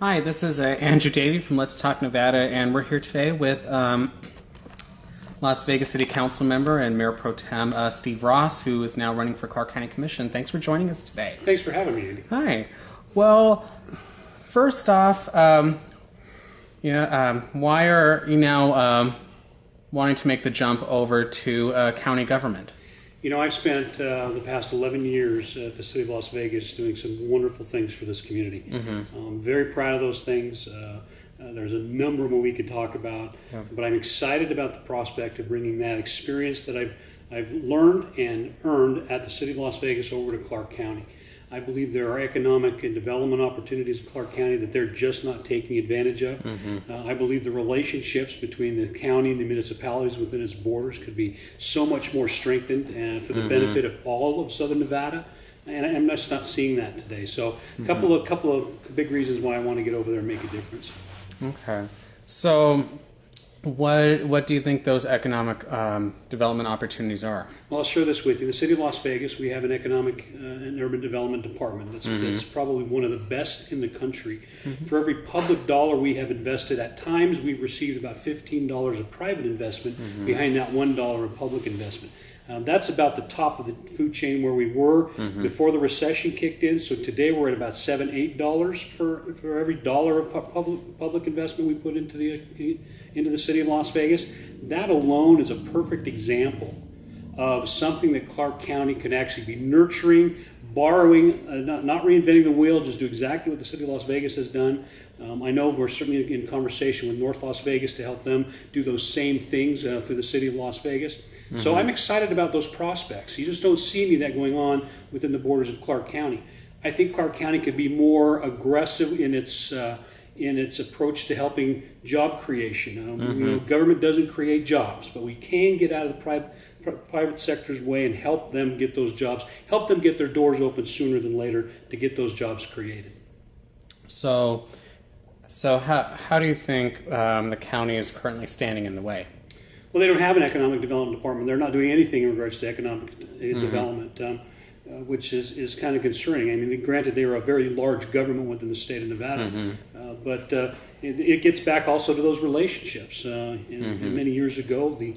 Hi, this is Andrew Davey from Let's Talk Nevada, and we're here today with Las Vegas City Council member and Mayor Pro Tem Steve Ross, who is now running for Clark County Commission. Thanks for joining us today. Thanks for having me, Andy. Hi. Well, first off, why are you now wanting to make the jump over to county government? You know, I've spent the past 11 years at the City of Las Vegas doing some wonderful things for this community. I'm very proud of those things. There's a number of them we could talk about, but I'm excited about the prospect of bringing that experience that I've learned and earned at the City of Las Vegas over to Clark County. I believe there are economic and development opportunities in Clark County that they're just not taking advantage of. I believe the relationships between the county and the municipalities within its borders could be so much more strengthened for the benefit of all of Southern Nevada. And I'm just not seeing that today. So a couple of big reasons why I want to get over there and make a difference. Okay. So what do you think those economic development opportunities are? Well, I'll share this with you. The City of Las Vegas, we have an economic and urban development department that's probably one of the best in the country. For every public dollar we have invested, at times we've received about $15 of private investment behind that $1 of public investment. That's about the top of the food chain where we were before the recession kicked in. So today we're at about $7, $8 for every dollar of public investment we put into the City of Las Vegas. That alone is a perfect example of something that Clark County can actually be nurturing, borrowing, not reinventing the wheel, just do exactly what the City of Las Vegas has done. I know we're certainly in conversation with North Las Vegas to help them do those same things through the City of Las Vegas. So I'm excited about those prospects. You just don't see any of that going on within the borders of Clark County. I think Clark County could be more aggressive in its approach to helping job creation. You know, government doesn't create jobs, but we can get out of the private sector's way and help them get those jobs, help them get their doors open sooner than later to get those jobs created. So how do you think the county is currently standing in the way? Well, they don't have an economic development department. They're not doing anything in regards to economic development, which is kind of concerning. I mean, granted, they are a very large government within the state of Nevada, but it gets back also to those relationships. Many years ago, the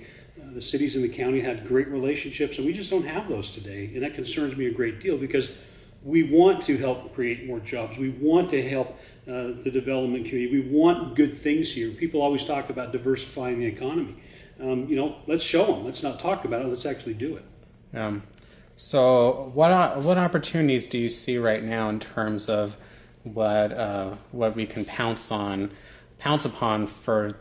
cities in the county had great relationships, and we just don't have those today. And that concerns me a great deal because we want to help create more jobs. We want to help the development community. We want good things here. People always talk about diversifying the economy. Let's show them. Let's not talk about it. Let's actually do it. So what opportunities do you see right now in terms of what we can pounce upon for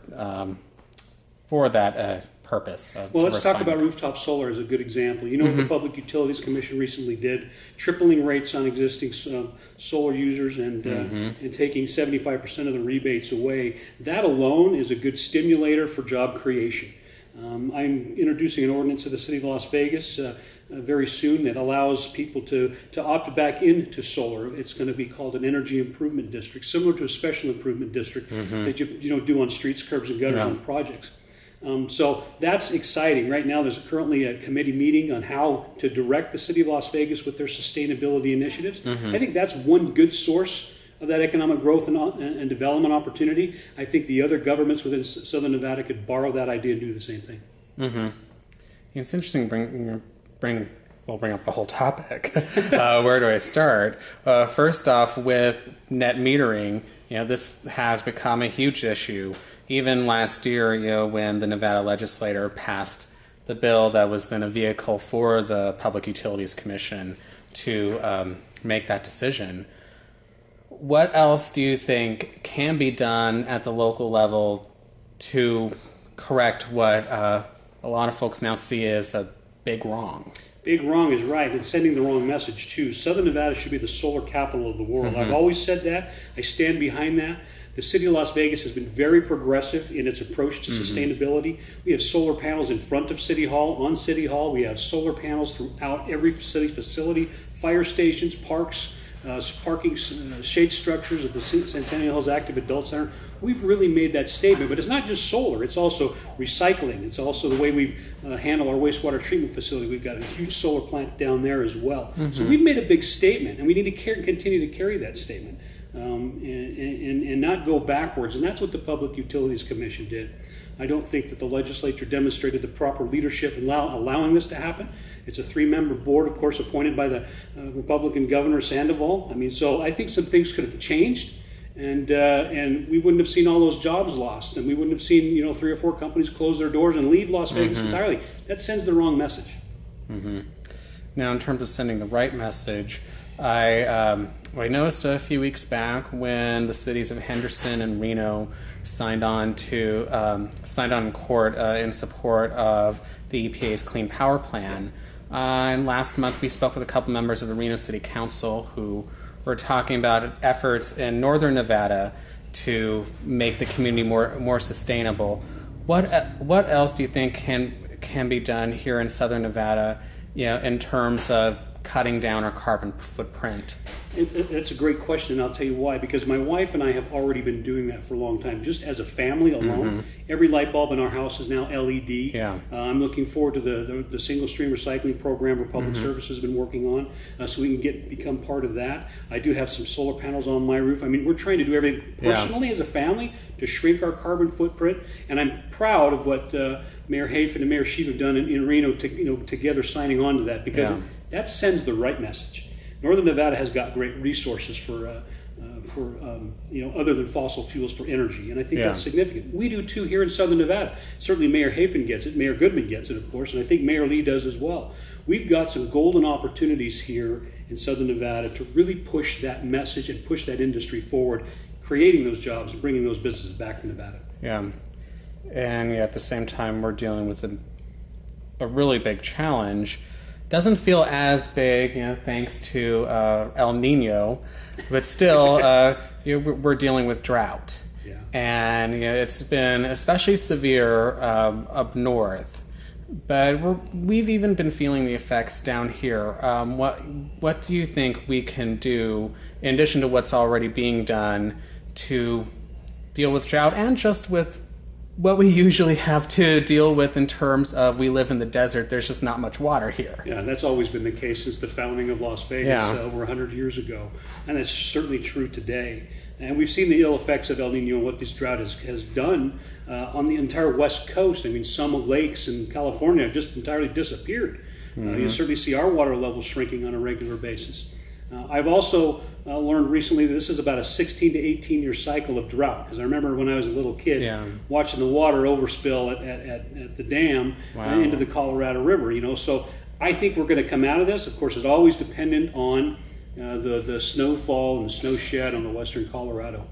that purpose? Well, let's talk about rooftop solar as a good example. You know what the Public Utilities Commission recently did? Tripling rates on existing solar users and taking 75% of the rebates away. That alone is a good stimulator for job creation. I'm introducing an ordinance to the City of Las Vegas very soon that allows people to opt back into solar. It's going to be called an energy improvement district, similar to a special improvement district that you do on streets, curbs, and gutters on projects. So that's exciting. Right now there's currently a committee meeting on how to direct the City of Las Vegas with their sustainability initiatives. I think that's one good source of that economic growth and development opportunity. I think the other governments within Southern Nevada could borrow that idea and do the same thing. It's interesting. We'll bring up the whole topic. Where do I start? First off, with net metering, this has become a huge issue. Even last year, when the Nevada legislature passed the bill that was then a vehicle for the Public Utilities Commission to make that decision. What else do you think can be done at the local level to correct what a lot of folks now see as a big wrong? Big wrong is right. It's sending the wrong message, too. Southern Nevada should be the solar capital of the world. I've always said that. I stand behind that. The City of Las Vegas has been very progressive in its approach to sustainability. We have solar panels in front of City Hall, on City Hall. We have solar panels throughout every city facility, fire stations, parks, parking, shade structures at the Centennial Hills Active Adult Center. We've really made that statement, but it's not just solar. It's also recycling. It's also the way we handle our wastewater treatment facility. We've got a huge solar plant down there as well. So we've made a big statement, and we need to continue to carry that statement. and not go backwards. And that's what the Public Utilities Commission did. I don't think that the legislature demonstrated the proper leadership in allowing this to happen. It's a 3-member board, of course, appointed by the Republican Governor Sandoval. I mean, so I think some things could have changed, and we wouldn't have seen all those jobs lost, and we wouldn't have seen 3 or 4 companies close their doors and leave Las Vegas entirely. That sends the wrong message. Now, in terms of sending the right message, I noticed a few weeks back when the cities of Henderson and Reno signed on in court in support of the EPA's Clean Power Plan. And last month we spoke with a couple members of the Reno City Council who were talking about efforts in northern Nevada to make the community more sustainable. What else do you think can be done here in southern Nevada, in terms of cutting down our carbon footprint? That's a great question, and I'll tell you why. Because my wife and I have already been doing that for a long time, just as a family alone. Every light bulb in our house is now LED. Yeah. I'm looking forward to the single stream recycling program where Public Service has been working on, so we can become part of that. I do have some solar panels on my roof. I mean, we're trying to do everything personally as a family to shrink our carbon footprint, and I'm proud of what Mayor Hafen and Mayor Sheet have done in Reno, together signing on to that, because that sends the right message. Northern Nevada has got great resources for other than fossil fuels for energy, and I think that's significant. We do too here in Southern Nevada. Certainly Mayor Hafen gets it, Mayor Goodman gets it, of course, and I think Mayor Lee does as well. We've got some golden opportunities here in Southern Nevada to really push that message and push that industry forward, creating those jobs and bringing those businesses back to Nevada. Yeah, and at the same time we're dealing with a really big challenge. Doesn't feel as big, thanks to El Nino, but still, we're dealing with drought, and it's been especially severe up north. But we've even been feeling the effects down here. What do you think we can do, in addition to what's already being done, to deal with drought and just with what we usually have to deal with in terms of we live in the desert? There's just not much water here. Yeah, that's always been the case since the founding of Las Vegas over 100 years ago. And it's certainly true today. And we've seen the ill effects of El Nino and what this drought has done on the entire West Coast. I mean, some lakes in California have just entirely disappeared. You certainly see our water levels shrinking on a regular basis. I've also learned recently that this is about a 16 to 18 year cycle of drought, because I remember when I was a little kid watching the water overspill at the dam into the Colorado River. So I think we're going to come out of this. Of course, it's always dependent on the snowfall and the snow shed on the western Colorado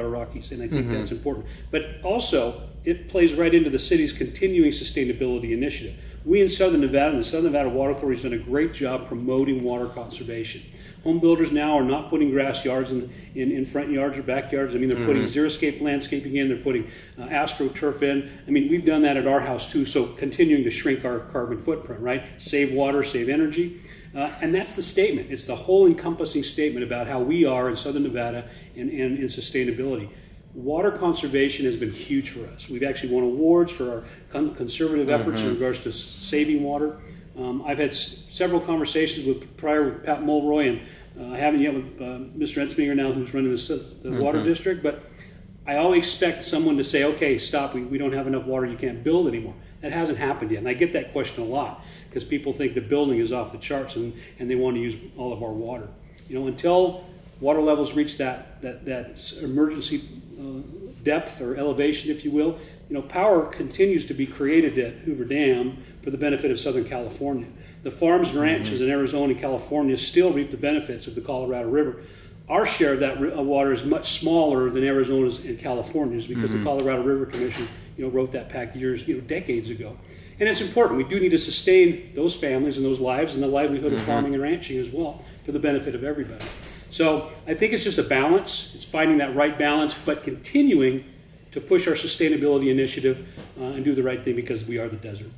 Rockies, and I think that's important. But also, it plays right into the city's continuing sustainability initiative. We in Southern Nevada and the Southern Nevada Water Authority has done a great job promoting water conservation. Home builders now are not putting grass yards in front yards or backyards. I mean, they're putting xeriscape landscaping in. They're putting astroturf in. I mean, we've done that at our house too. So continuing to shrink our carbon footprint, right? Save water, save energy. And that's the statement. It's the whole encompassing statement about how we are in Southern Nevada and in sustainability. Water conservation has been huge for us. We've actually won awards for our conservative efforts in regards to saving water. I've had several conversations with Pat Mulroy, and I haven't yet with Mr. Ensminger now, who's running the water district. But I always expect someone to say, okay, stop, we don't have enough water, you can't build anymore. That hasn't happened yet, and I get that question a lot because people think the building is off the charts and they want to use all of our water. Until water levels reach that emergency depth or elevation, if you will, power continues to be created at Hoover Dam for the benefit of Southern California. The farms and ranches in Arizona and California still reap the benefits of the Colorado River. Our share of that water is much smaller than Arizona's and California's because the Colorado River Commission, wrote that pact decades ago. And it's important. We do need to sustain those families and those lives and the livelihood of farming and ranching as well for the benefit of everybody. So I think it's just a balance. It's finding that right balance, but continuing to push our sustainability initiative and do the right thing because we are the desert.